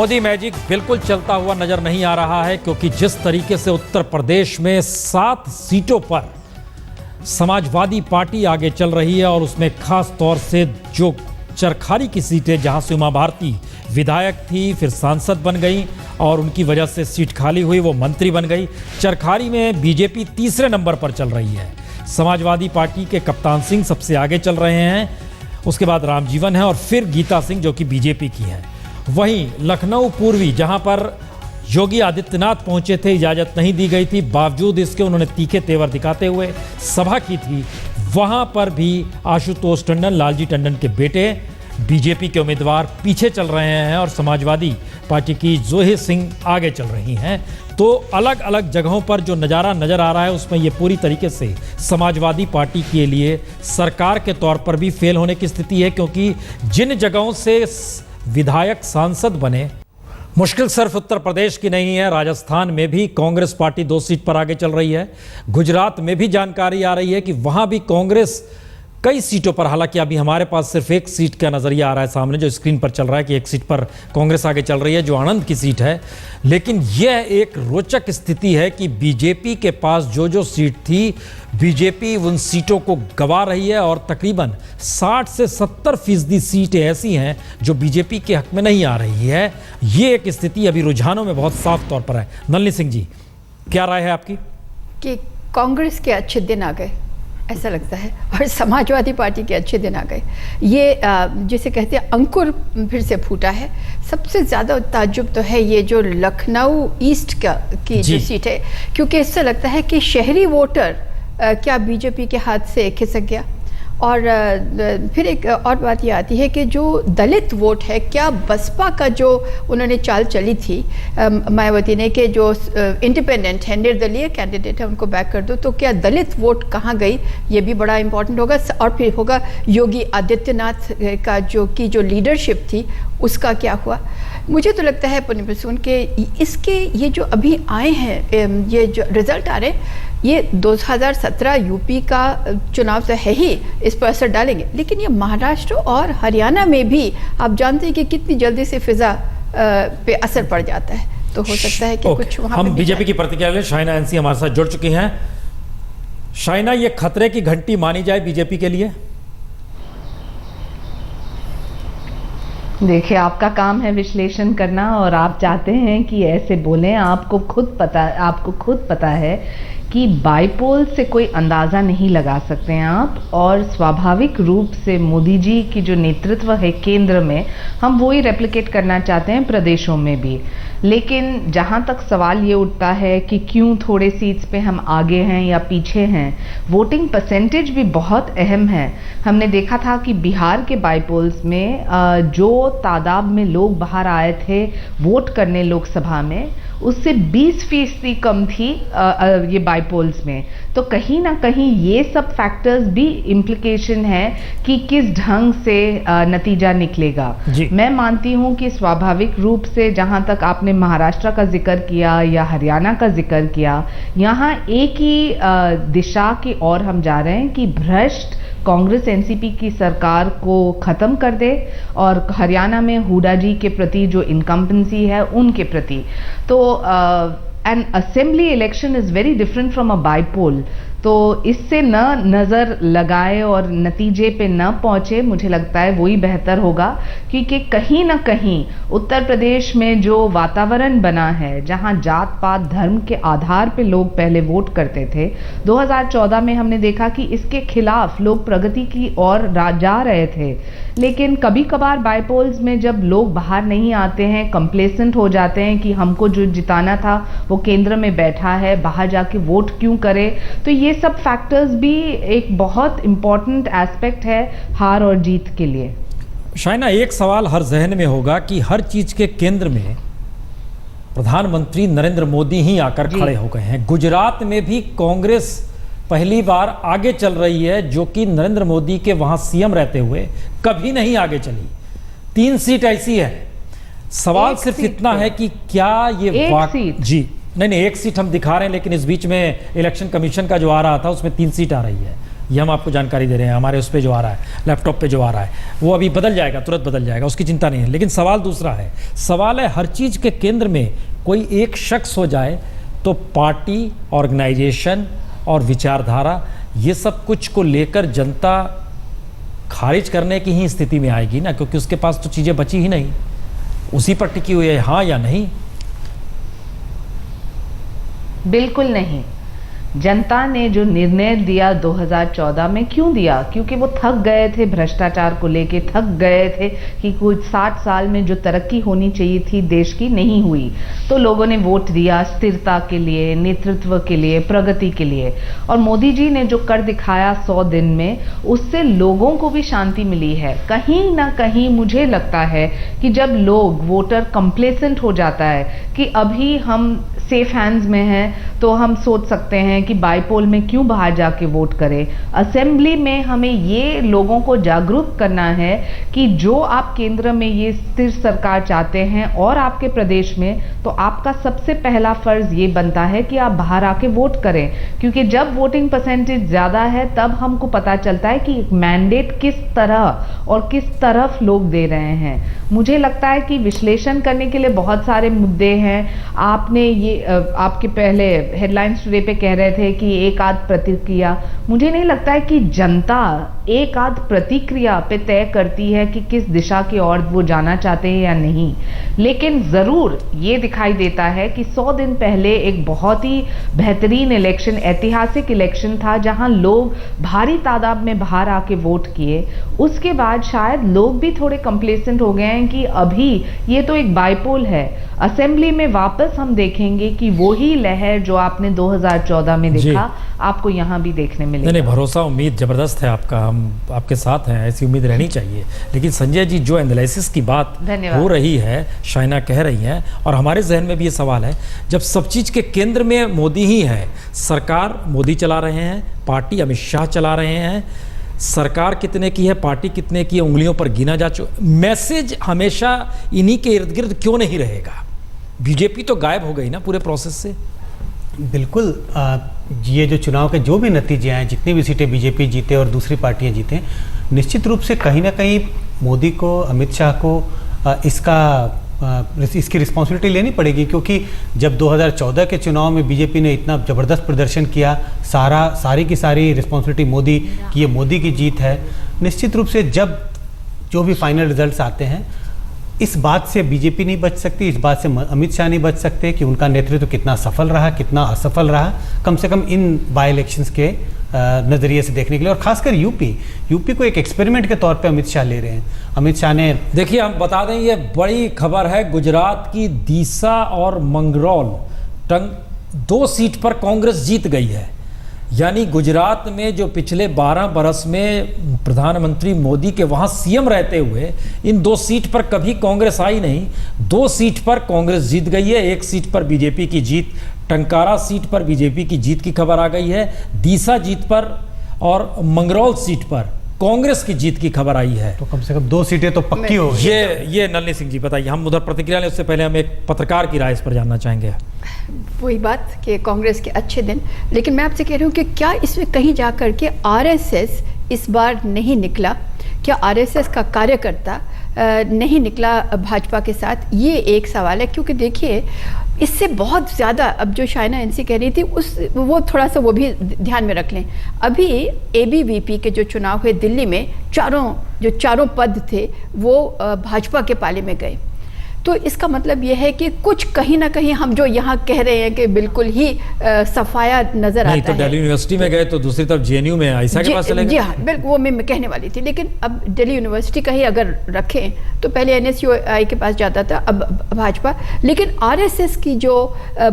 Modi magic बिल्कुल चलता हुआ नजर नहीं आ रहा है, क्योंकि जिस तरीके से उत्तर प्रदेश में 7 सीटों पर समाजवादी पार्टी आगे चल रही है और उसमें खास तौर से जो चरखारी की सीटें, जहां से उमा भारती विधायक थी, फिर सांसद बन गई और उनकी वजह से सीट खाली हुई, वो मंत्री बन गई। चरखारी में बीजेपी तीसरे नंबर पर चल रही है। समाजवादी पार्टी के कप्तान सिंह सबसे आगे चल रहे हैं, उसके बाद रामजीवन है और फिर गीता सिंह जो कि बीजेपी की है। वहीं लखनऊ पूर्वी, जहां पर योगी आदित्यनाथ पहुंचे थे, इजाजत नहीं दी गई थी, बावजूद इसके उन्होंने तीखे तेवर दिखाते हुए सभा की थी। वहां पर भी आशुतोष टंडन, लालजी टंडन के बेटे, बीजेपी के उम्मीदवार पीछे चल रहे हैं और समाजवादी पार्टी की जोही सिंह आगे चल रही हैं। तो अलग अलग जगहों पर जो नज़ारा नज़र आ रहा है, उसमें ये पूरी तरीके से समाजवादी पार्टी के लिए सरकार के तौर पर भी फेल होने की स्थिति है, क्योंकि जिन जगहों से विधायक सांसद बने, मुश्किल सिर्फ उत्तर प्रदेश की नहीं है, राजस्थान में भी कांग्रेस पार्टी 2 सीट पर आगे चल रही है। गुजरात में भी जानकारी आ रही है कि वहां भी कांग्रेस कई सीटों पर, हालांकि अभी हमारे पास सिर्फ एक सीट का नजरिया आ रहा है सामने, जो स्क्रीन पर चल रहा है कि एक सीट पर कांग्रेस आगे चल रही है, जो आणंद की सीट है। लेकिन यह एक रोचक स्थिति है कि बीजेपी के पास जो सीट थी, बीजेपी उन सीटों को गंवा रही है और तकरीबन 60 से 70% सीटें ऐसी हैं जो बीजेपी के हक में नहीं आ रही है। ये एक स्थिति अभी रुझानों में बहुत साफ तौर पर है। नलिनी सिंह जी, क्या राय है आपकी? कि कांग्रेस के अच्छे दिन आ गए, ऐसा लगता है, और समाजवादी पार्टी के अच्छे दिन आ गए। ये जिसे कहते हैं अंकुर फिर से फूटा है। सबसे ज़्यादा ताज्जुब तो है ये जो लखनऊ ईस्ट की जो सीट है, क्योंकि इससे लगता है कि शहरी वोटर क्या बीजेपी के हाथ से खिसक गया। और फिर एक और बात ये आती है कि जो दलित वोट है, क्या बसपा का जो उन्होंने चाल चली थी मायावती ने, कि जो इंडिपेंडेंट है, निर्दलीय कैंडिडेट है, उनको बैक कर दो, तो क्या दलित वोट कहाँ गई, ये भी बड़ा इंपॉर्टेंट होगा। और फिर होगा योगी आदित्यनाथ का जो लीडरशिप थी, उसका क्या हुआ। मुझे तो लगता है पुण्य प्रसून के इसके ये जो अभी आए हैं, ये जो रिजल्ट आ रहे हैं, ये 2017 यूपी का चुनाव तो है ही, इस पर असर डालेंगे, लेकिन ये महाराष्ट्र और हरियाणा में भी आप जानते हैं कि कितनी जल्दी से फिजा पे असर पड़ जाता है। तो हो सकता है कि कुछ वहाँ हम बीजेपी की प्रतिक्रिया ले, शाइना एनसी हमारे साथ जुड़ चुकी हैं। शाइना, ये खतरे की घंटी मानी जाए बीजेपी के लिए? देखिए, आपका काम है विश्लेषण करना और आप चाहते हैं कि ऐसे बोलें। आपको खुद पता है कि बाईपोल से कोई अंदाज़ा नहीं लगा सकते हैं आप, और स्वाभाविक रूप से मोदी जी की जो नेतृत्व है केंद्र में, हम वही रेप्लिकेट करना चाहते हैं प्रदेशों में भी। लेकिन जहाँ तक सवाल ये उठता है कि क्यों थोड़े सीट्स पे हम आगे हैं या पीछे हैं, वोटिंग परसेंटेज भी बहुत अहम है। हमने देखा था कि बिहार के बाईपोल्स में जो तादाद में लोग बाहर आए थे वोट करने लोकसभा में, उससे 20% कम थी ये बाईपोल्स में। तो कहीं ना कहीं ये सब फैक्टर्स भी इम्प्लिकेशन है कि किस ढंग से नतीजा निकलेगा। मैं मानती हूँ कि स्वाभाविक रूप से, जहाँ तक आपने महाराष्ट्र का जिक्र किया या हरियाणा का जिक्र किया, यहाँ एक ही दिशा की ओर हम जा रहे हैं कि भ्रष्ट कांग्रेस एनसीपी की सरकार को ख़त्म कर दे, और हरियाणा में हुडा जी के प्रति जो इनकम्पेंसी है उनके प्रति। तो N assembly election is very different from a bypoll. तो इससे न नज़र लगाए और नतीजे पे न पहुँचे, मुझे लगता है वही बेहतर होगा, क्योंकि कहीं ना कहीं उत्तर प्रदेश में जो वातावरण बना है, जहां जात पात धर्म के आधार पे लोग पहले वोट करते थे, 2014 में हमने देखा कि इसके खिलाफ लोग प्रगति की ओर जा रहे थे। लेकिन कभी कभार बाईपोल्स में जब लोग बाहर नहीं आते हैं, कंप्लेसेंट हो जाते हैं कि हमको जो जिताना था वो केंद्र में बैठा है, बाहर जाके वोट क्यों करे। तो ये सब फैक्टर्स भी एक बहुत इंपॉर्टेंट एस्पेक्ट है हार और जीत के लिए। शाइना, एक सवाल हर जहन में होगा कि हर चीज के केंद्र में प्रधानमंत्री नरेंद्र मोदी ही आकर खड़े हो गए हैं। गुजरात में भी कांग्रेस पहली बार आगे चल रही है, जो कि नरेंद्र मोदी के वहां सीएम रहते हुए कभी नहीं आगे चली। 3 सीट ऐसी है। सवाल सिर्फ इतना है कि क्या ये जी नहीं, 1 सीट हम दिखा रहे हैं, लेकिन इस बीच में इलेक्शन कमीशन का जो आ रहा था उसमें 3 सीट आ रही है। ये हम आपको जानकारी दे रहे हैं, हमारे उस पे जो आ रहा है, लैपटॉप पे जो आ रहा है, वो अभी बदल जाएगा, तुरंत बदल जाएगा, उसकी चिंता नहीं है। लेकिन सवाल दूसरा है, सवाल है हर चीज़ के केंद्र में कोई एक शख्स हो जाए तो पार्टी, ऑर्गेनाइजेशन और विचारधारा, ये सब कुछ को लेकर जनता खारिज करने की ही स्थिति में आएगी ना, क्योंकि उसके पास तो चीज़ें बची ही नहीं, उसी पर टिकी हुई है, हाँ या नहीं। बिल्कुल नहीं। जनता ने जो निर्णय दिया 2014 में, क्यों दिया? क्योंकि वो थक गए थे भ्रष्टाचार को लेके, थक गए थे कि कुछ 60 साल में जो तरक्की होनी चाहिए थी देश की नहीं हुई, तो लोगों ने वोट दिया स्थिरता के लिए, नेतृत्व के लिए, प्रगति के लिए। और मोदी जी ने जो कर दिखाया 100 दिन में, उससे लोगों को भी शांति मिली है। कहीं ना कहीं मुझे लगता है कि जब लोग, वोटर कंप्लेसेंट हो जाता है कि अभी हम सेफ हैंड्स में हैं, तो हम सोच सकते हैं कि बाईपोल में क्यों बाहर जाके वोट करें। असेंबली में हमें ये लोगों को जागरूक करना है कि जो आप केंद्र में ये स्थिर सरकार चाहते हैं और आपके प्रदेश में, तो आपका सबसे पहला फर्ज ये बनता है कि आप बाहर आके वोट करें। क्योंकि जब वोटिंग परसेंटेज ज़्यादा है तब हमको पता चलता है कि मैंडेट किस तरह और किस तरफ लोग दे रहे हैं। मुझे लगता है कि विश्लेषण करने के लिए बहुत सारे मुद्दे हैं। आपने ये आपके पहले हेडलाइंस टुडे पे कह रहे थे कि एक आध प्रतिक्रिया, मुझे नहीं लगता है कि जनता एक आध प्रतिक्रिया पे तय करती है कि किस दिशा की ओर वो जाना चाहते हैं या नहीं। लेकिन ज़रूर ये दिखाई देता है कि 100 दिन पहले एक बहुत ही बेहतरीन इलेक्शन, ऐतिहासिक इलेक्शन था, जहां लोग भारी तादाद में बाहर आके वोट किए। उसके बाद शायद लोग भी थोड़े कंप्लेसेंट हो गए हैं कि अभी ये तो एक बाईपोल है। असेंबली में वापस हम देखेंगे कि वही लहर जो आपने 2014 में देखा, आपको यहाँ भी देखने मिलेगा। नहीं, भरोसा, उम्मीद जबरदस्त है आपका, हम आपके साथ हैं, ऐसी उम्मीद रहनी चाहिए। लेकिन संजय जी, जो एनालिसिस की बात हो रही है, शाइना कह रही हैं, और हमारे जहन में भी ये सवाल है, जब सब चीज़ के केंद्र में मोदी ही है, सरकार मोदी चला रहे हैं, पार्टी अमित शाह चला रहे हैं, सरकार कितने की है, पार्टी कितने की है, उंगलियों पर गिना जा चुका, मैसेज हमेशा इन्हीं के इर्द गिर्द क्यों नहीं रहेगा? बीजेपी तो गायब हो गई ना पूरे प्रोसेस से। बिल्कुल, ये जो चुनाव के जो भी नतीजे आए, जितनी भी सीटें बीजेपी जीते और दूसरी पार्टियां जीते, निश्चित रूप से कहीं ना कहीं मोदी को, अमित शाह को इसकी रिस्पॉन्सिबिलिटी लेनी पड़ेगी। क्योंकि जब 2014 के चुनाव में बीजेपी ने इतना ज़बरदस्त प्रदर्शन किया, सारी की सारी रिस्पॉन्सिबिलिटी मोदी की, ये मोदी की जीत है। निश्चित रूप से जब जो भी फाइनल रिजल्ट्स आते हैं, इस बात से बीजेपी नहीं बच सकती, इस बात से अमित शाह नहीं बच सकते कि उनका नेतृत्व कितना सफल रहा, कितना असफल रहा, कम से कम इन बाई इलेक्शंस के नज़रिए से देखने के लिए। और खासकर यूपी को एक एक्सपेरिमेंट के तौर पे अमित शाह ले रहे हैं। अमित शाह ने, देखिए, हम बता दें, ये बड़ी खबर है, गुजरात की दीसा और मंगरौल 2 सीट पर कांग्रेस जीत गई है। यानी गुजरात में जो पिछले 12 बरस में प्रधानमंत्री मोदी के वहाँ सीएम रहते हुए इन 2 सीट पर कभी कांग्रेस आई नहीं, 2 सीट पर कांग्रेस जीत गई है, 1 सीट पर बीजेपी की जीत, टंकारा सीट पर बीजेपी की जीत की खबर आ गई है, दीसा जीत पर और मंगरौल सीट पर कांग्रेस की जीत की खबर आई है। तो कम से कम 2 सीटें तो पक्की हो गई। ये नलिनी सिंह जी बताइए, हम उधर प्रतिक्रिया लें उससे पहले हम एक पत्रकार की राय इस पर जानना चाहेंगे। वही बात कि कांग्रेस के अच्छे दिन, लेकिन मैं आपसे कह रही हूँ कि क्या इसमें कहीं जा कर के आरएसएस इस बार नहीं निकला? क्या आरएसएस का कार्यकर्ता नहीं निकला भाजपा के साथ? ये एक सवाल है। क्योंकि देखिए, इससे बहुत ज़्यादा, अब जो शाइना एनसी कह रही थी, वो थोड़ा सा वो भी ध्यान में रख लें। अभी एबीवीपी के जो चुनाव हुए दिल्ली में, चारों पद थे वो भाजपा के पाले में गए। तो इसका मतलब ये है कि कुछ कहीं ना कहीं हम जो यहाँ कह रहे हैं कि बिल्कुल ही सफाया नजर आता है। तो दिल्ली यूनिवर्सिटी में गए तो दूसरी तरफ जेएनयू में आयशा के पास चले गए। जी हाँ, बिल्कुल, वो मैं कहने वाली थी। लेकिन अब दिल्ली यूनिवर्सिटी का ही अगर रखें तो पहले एनएसयूआई के पास जाता था, अब भाजपा। लेकिन आरएसएस की जो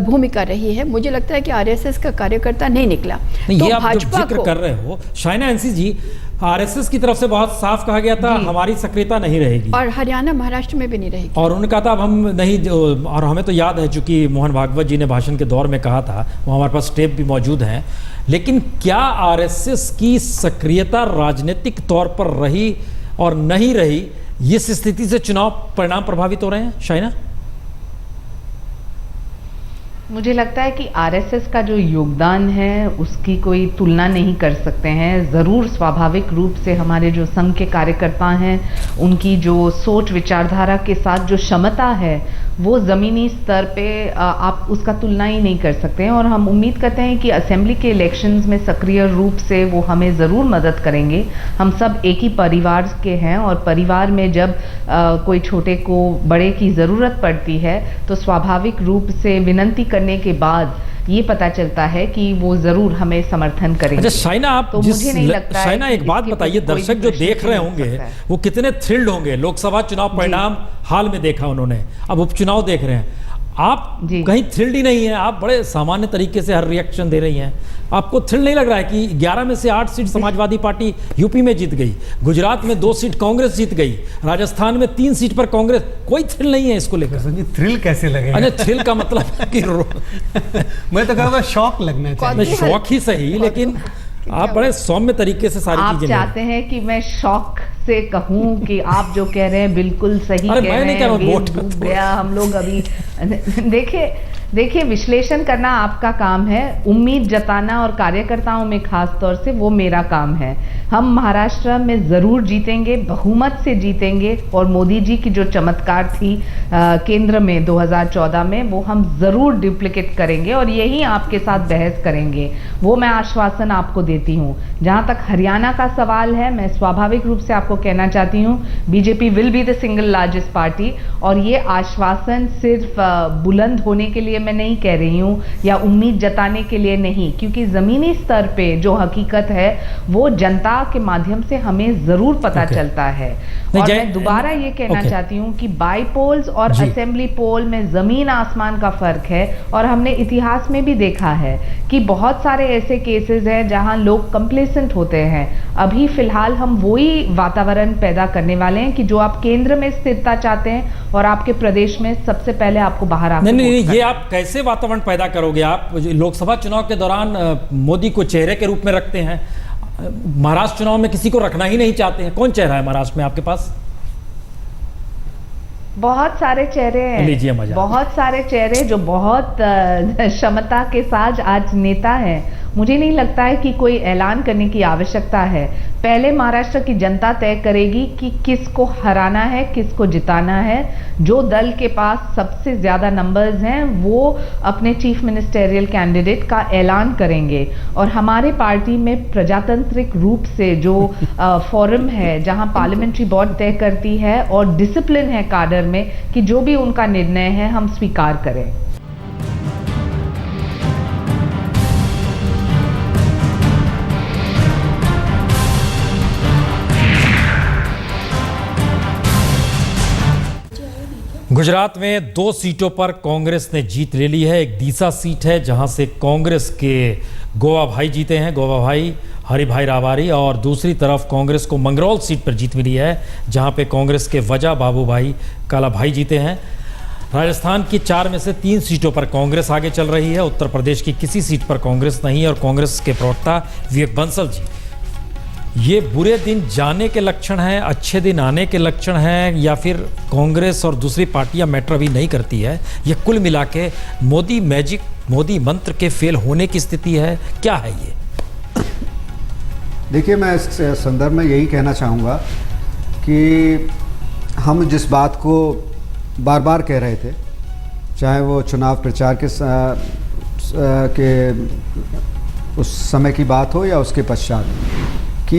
भूमिका रही है, मुझे लगता है कि आरएसएस का कार्यकर्ता नहीं निकला। ये आप जो जिक्र कर रहे हो शाइना एनसी जी, आरएसएस की तरफ से बहुत साफ कहा गया था हमारी सक्रियता नहीं रहेगी, और हरियाणा महाराष्ट्र में भी नहीं रहेगी। और उन्होंने कहा था अब हम नहीं, और हमें तो याद है, चूंकि मोहन भागवत जी ने भाषण के दौर में कहा था, वो हमारे पास टेप भी मौजूद हैं। लेकिन क्या आरएसएस की सक्रियता राजनीतिक तौर पर रही और नहीं रही, इस स्थिति से चुनाव परिणाम प्रभावित हो रहे हैं? शाइना, मुझे लगता है कि आरएसएस का जो योगदान है उसकी कोई तुलना नहीं कर सकते हैं। ज़रूर स्वाभाविक रूप से हमारे जो संघ के कार्यकर्ता हैं उनकी जो सोच विचारधारा के साथ जो क्षमता है वो ज़मीनी स्तर पे आप उसका तुलना ही नहीं कर सकते हैं। और हम उम्मीद करते हैं कि असेंबली के इलेक्शंस में सक्रिय रूप से वो हमें ज़रूर मदद करेंगे। हम सब एक ही परिवार के हैं और परिवार में जब कोई छोटे को बड़े की ज़रूरत पड़ती है तो स्वाभाविक रूप से विनती करने के बाद ये पता चलता है कि वो जरूर हमें समर्थन करेंगे। अच्छा शाइना, आप तो मुझे नहीं लगता शाइना एक बात बताइए, दर्शक जो देख रहे होंगे वो कितने थ्रिल्ड होंगे। लोकसभा चुनाव परिणाम हाल में देखा उन्होंने, अब उपचुनाव देख रहे हैं। आप कहीं थ्रिल्ड ही नहीं है, आप बड़े सामान्य तरीके से हर रिएक्शन दे रही हैं। आपको थ्रिल नहीं लग रहा है कि 11 में से 8 सीट समाजवादी पार्टी यूपी में जीत गई, गुजरात में 2 सीट कांग्रेस जीत गई, राजस्थान में 3 सीट पर कांग्रेस, कोई थ्रिल नहीं है इसको लेकर? थ्रिल कैसे लगेगा? अच्छा थ्रिल का मतलब कि मैं तो कहूँगा शौक लगना चाहिए। शौक ही सही, लेकिन आप बड़े सौम्य तरीके से सारी चीजें आप चाहते हैं कि मैं शौक से कहूं कि आप जो कह रहे हैं बिल्कुल सही कह रहे हैं, डूब गया हम लोग अभी। देखिए विश्लेषण करना आपका काम है, उम्मीद जताना और कार्यकर्ताओं में खास तौर से वो मेरा काम है। हम महाराष्ट्र में ज़रूर जीतेंगे, बहुमत से जीतेंगे और मोदी जी की जो चमत्कार थी केंद्र में 2014 में वो हम ज़रूर डुप्लिकेट करेंगे और यही आपके साथ बहस करेंगे, वो मैं आश्वासन आपको देती हूँ। जहाँ तक हरियाणा का सवाल है, मैं स्वाभाविक रूप से आपको कहना चाहती हूँ BJP will be the single largest party, और ये आश्वासन सिर्फ बुलंद होने के लिए मैं नहीं कह रही हूँ या उम्मीद जताने के लिए नहीं, क्योंकि ज़मीनी स्तर पे जो हकीकत है वो जनता के माध्यम से हमें ज़रूर पता चलता है। और मैं दोबारा ये कहना चाहती हूँ कि बाई पोल्स और असेंबली पोल में ज़मीन आसमान का फ़र्क है। और हमने इतिहास में भी देखा है कि बहुत सारे ऐसे केसेस हैं जहाँ लोग कंप्लेसेंट होते हैं। अभी फिलहाल हम वही वातावरण पैदा करने वाले हैं कि जो आप केंद्र में स्थिरता चाहते हैं और आपके प्रदेश में सबसे पहले आपको बाहर आकर नहीं, ये आप कैसे वातावरण पैदा करोगे? आप लोकसभा चुनाव के दौरान मोदी को चेहरे के रूप में रखते हैं, महाराष्ट्र चुनाव में किसी को रखना ही नहीं चाहते हैं। कौन चेहरा है महाराष्ट्र में आपके पास? बहुत सारे चेहरे हैं, बहुत सारे चेहरे जो बहुत क्षमता के साथ आज नेता हैं। मुझे नहीं लगता है कि कोई ऐलान करने की आवश्यकता है। पहले महाराष्ट्र की जनता तय करेगी कि किसको हराना है, किसको जिताना है। जो दल के पास सबसे ज़्यादा नंबर्स हैं वो अपने चीफ मिनिस्टेरियल कैंडिडेट का ऐलान करेंगे। और हमारे पार्टी में प्रजातांत्रिक रूप से जो फोरम है जहां पार्लियामेंट्री बोर्ड तय करती है और डिसिप्लिन है काडर में कि जो भी उनका निर्णय है हम स्वीकार करें। गुजरात में 2 सीटों पर कांग्रेस ने जीत ले ली है। एक दीसा सीट है जहां से कांग्रेस के गोवा भाई जीते हैं, गोवा भाई हरिभाई रावारी, और दूसरी तरफ कांग्रेस को मंगरौल सीट पर जीत मिली है जहां पे कांग्रेस के वजह बाबू भाई काला भाई जीते हैं। राजस्थान की 4 में से 3 सीटों पर कांग्रेस आगे चल रही है। उत्तर प्रदेश की किसी सीट पर कांग्रेस नहीं है और कांग्रेस के प्रवक्ता विवेक बंसल जी, ये बुरे दिन जाने के लक्षण हैं, अच्छे दिन आने के लक्षण हैं, या फिर कांग्रेस और दूसरी पार्टियां मैटर अभी नहीं करती है? ये कुल मिला के मोदी मैजिक, मोदी मंत्र के फेल होने की स्थिति है, क्या है ये? देखिए, मैं इस संदर्भ में यही कहना चाहूँगा कि हम जिस बात को बार बार कह रहे थे, चाहे वो चुनाव प्रचार के उस समय की बात हो या उसके पश्चात, कि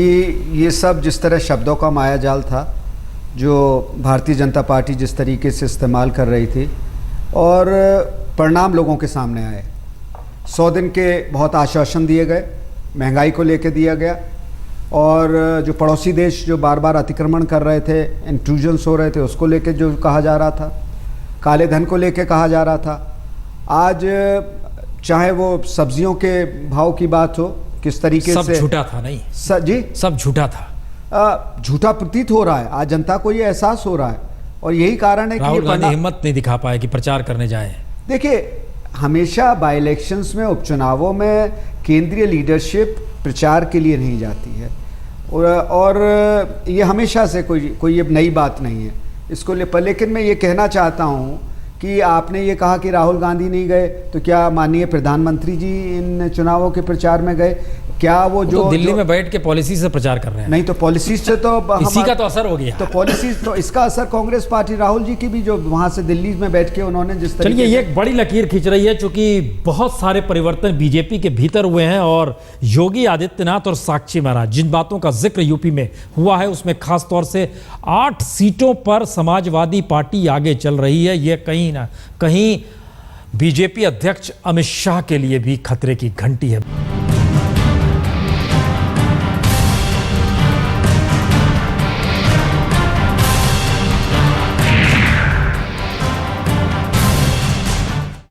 ये सब जिस तरह शब्दों का मायाजाल था जो भारतीय जनता पार्टी जिस तरीके से इस्तेमाल कर रही थी, और परिणाम लोगों के सामने आए। 100 दिन के बहुत आश्वासन दिए गए, महंगाई को लेकर दिया गया, और जो पड़ोसी देश जो बार बार अतिक्रमण कर रहे थे, इंट्रूजन्स हो रहे थे, उसको लेकर जो कहा जा रहा था, काले धन को लेकर कहा जा रहा था। आज चाहे वो सब्जियों के भाव की बात हो, किस तरीके से सब झूठा था, नहीं जी सब झूठा था, झूठा प्रतीत हो रहा है। आज जनता को ये एहसास हो रहा है और यही कारण है कि राहुल गांधी हिम्मत नहीं दिखा पाए कि प्रचार करने जाएं। देखिए, हमेशा बाई इलेक्शंस में, उपचुनावों में केंद्रीय लीडरशिप प्रचार के लिए नहीं जाती है, और ये हमेशा से कोई ये नई बात नहीं है इसको ले पर। लेकिन मैं ये कहना चाहता हूँ कि आपने ये कहा कि राहुल गांधी नहीं गए, तो क्या माननीय प्रधानमंत्री जी इन चुनावों के प्रचार में गए? क्या वो जो तो दिल्ली में बैठ के पॉलिसी से प्रचार कर रहे हैं। नहीं, तो पॉलिसीज से तो इसी का तो असर हो गया। तो पॉलिसीज तो इसका असर कांग्रेस पार्टी, राहुल जी की भी, जो वहां से दिल्ली में बैठ के उन्होंने जिस तरीके चलिए, ये एक बड़ी लकीर खींच रही है, क्योंकि बहुत सारे परिवर्तन बीजेपी के भीतर हुए हैं और योगी आदित्यनाथ और साक्षी महाराज, जिन बातों का जिक्र यूपी में हुआ है उसमें खास तौर से 8 सीटों पर समाजवादी पार्टी आगे चल रही है। ये कहीं ना कहीं बीजेपी अध्यक्ष अमित शाह के लिए भी खतरे की घंटी है।